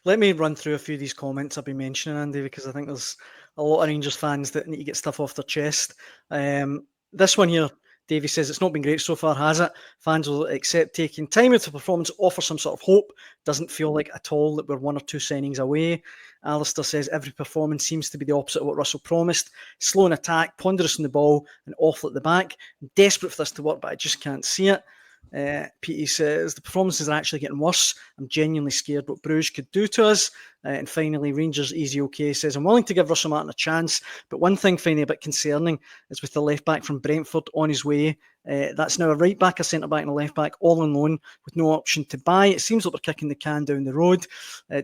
Let me run through a few of these comments I've been mentioning, Andy, because I think there's a lot of Rangers fans that need to get stuff off their chest. This one here, Davey says, it's not been great so far, has it? Fans will accept taking time with the performance, offer some sort of hope. Doesn't feel like at all that we're 1 or 2 signings away. Alistair says, every performance seems to be the opposite of what Russell promised. Slow in attack, ponderous in the ball, and awful at the back. I'm desperate for this to work, but I just can't see it. Petey says, the performances are actually getting worse. I'm genuinely scared what Bruges could do to us. And finally, Rangers Easy OK says, I'm willing to give Russell Martin a chance, but one thing finding a bit concerning is with the left back from Brentford on his way. That's now a right back, a centre back, and a left back, all on loan with no option to buy. It seems like we're kicking the can down the road.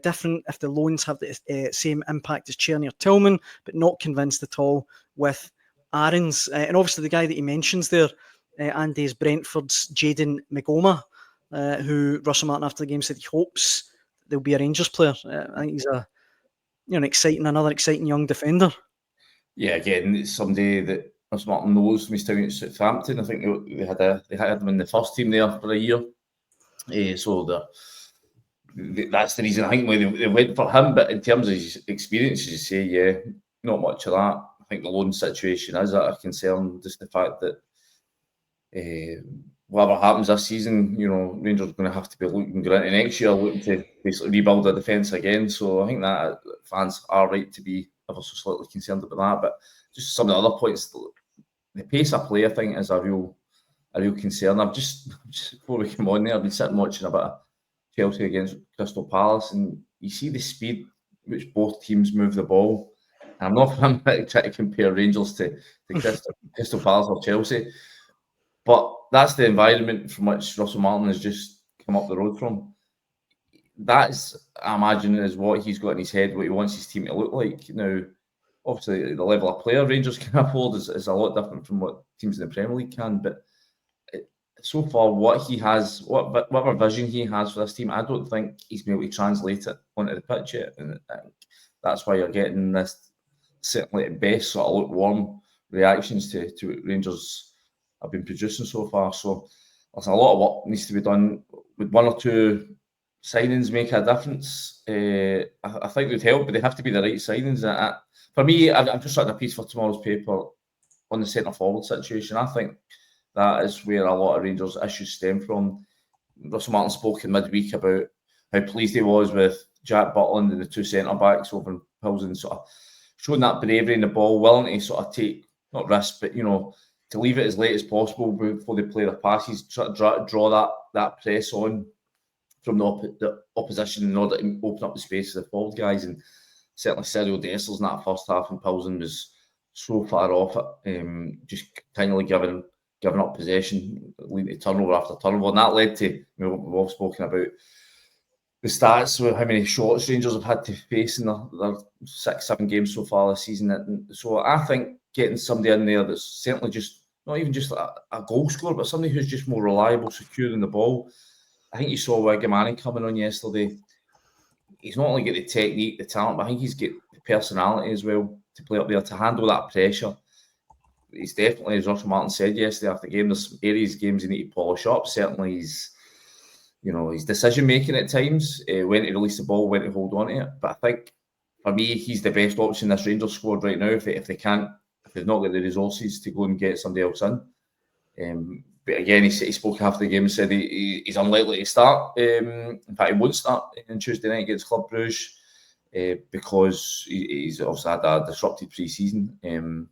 Different if the loans have the same impact as Czerny or Tillman, but not convinced at all with Aarons. And obviously, the guy that he mentions there, Andy, is Brentford's Jayden Migoma, who Russell Martin after the game said he hopes there'll be a Rangers player. I think he's another exciting young defender. Yeah, again, it's somebody that Russell Martin knows from his time at Southampton. I think they had him in the first team there for a year. So that's the reason I think they went for him. But in terms of his experience, as you say, yeah, not much of that. I think the loan situation is a concern. Just the fact that whatever happens this season, Rangers are going to have to be looking into next year, looking to basically rebuild their defence again. So I think that fans are right to be ever so slightly concerned about that. But just some of the other points, the pace of play, I think, is a real concern. I've just before we come on there, I've been sitting watching a bit of Chelsea against Crystal Palace, and you see the speed which both teams move the ball. And I'm not trying to compare Rangers to Crystal Palace or Chelsea, but that's the environment from which Russell Martin has just come up the road from. That's, I imagine, is what he's got in his head, what he wants his team to look like. Now, obviously, the level of player Rangers can afford is a lot different from what teams in the Premier League can. But so far, what he has, whatever vision he has for this team, I don't think he's been able to translate it onto the pitch yet. And that's why you're getting this, certainly at best, sort of lukewarm reactions to what Rangers have been producing so far. So there's a lot of work needs to be done. Would 1 or 2 signings make a difference? I think it would help, but they have to be the right signings. For me, I've just written a piece for tomorrow's paper on the centre forward situation. I think that is where a lot of Rangers' issues stem from. Russell Martin spoke in midweek about how pleased he was with Jack Butland and the 2 centre backs over in Pilsen, sort of showing that bravery in the ball, willing to sort of take, not risks, but to leave it as late as possible before they play their passes, try to draw that press on from the opposition in order to open up the space for the forward guys. And certainly Cyril Dessers in that first half in Pilsen was so far off it, just continually giving up possession, leading to turnover after turnover. And that led to, we've all spoken about the stats with how many shots Rangers have had to face in their 6-7 games so far this season. And so I think getting somebody in there that's certainly just, not even just a goal scorer, but somebody who's just more reliable, secure in the ball. I think you saw Wigamani coming on yesterday. He's not only got the technique, the talent, but I think he's got the personality as well to play up there, to handle that pressure. He's definitely, as Russell Martin said yesterday after the game, there's areas games he need to polish up. Certainly his decision making at times, when to release the ball, when to hold on to it. But I think for me, he's the best option in this Rangers squad right now. If they've not got the resources to go and get somebody else in. But again, he spoke after the game and said he's unlikely to start. In fact, he won't start on Tuesday night against Club Brugge because he's obviously had a disrupted pre-season.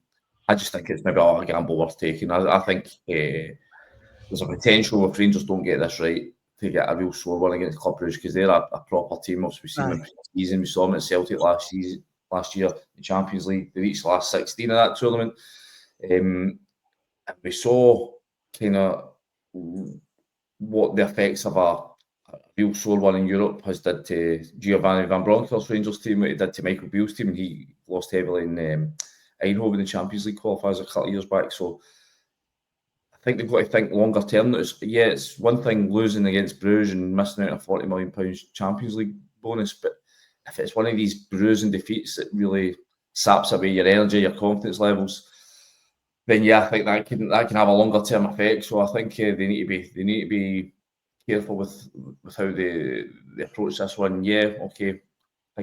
I just think it's maybe a gamble worth taking. I think there's a potential if Rangers don't get this right to get a real sore one against Club Brugge, because they're a proper team. Obviously, we've seen them in pre-season. We saw them at Celtic last year in the Champions League. They reached the last 16 of that tournament. And we saw kind of what the effects of a real sore one in Europe has did to Giovanni Van Bronckhorst's Rangers team, what it did to Michael Beale's team, and he lost heavily in Eindhoven in the Champions League qualifiers a couple of years back. So I think they've got to think longer term. It's one thing losing against Bruges and missing out a £40 million Champions League bonus, but if it's one of these bruising defeats that really saps away your energy, your confidence levels, then I think that can have a longer term effect. So I think they need to be careful with how they approach this one. Yeah, okay,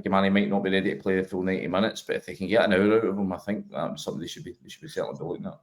think Manny might not be ready to play the full 90 minutes, but if they can get an hour out of him, I think that's something they should be certainly be looking at.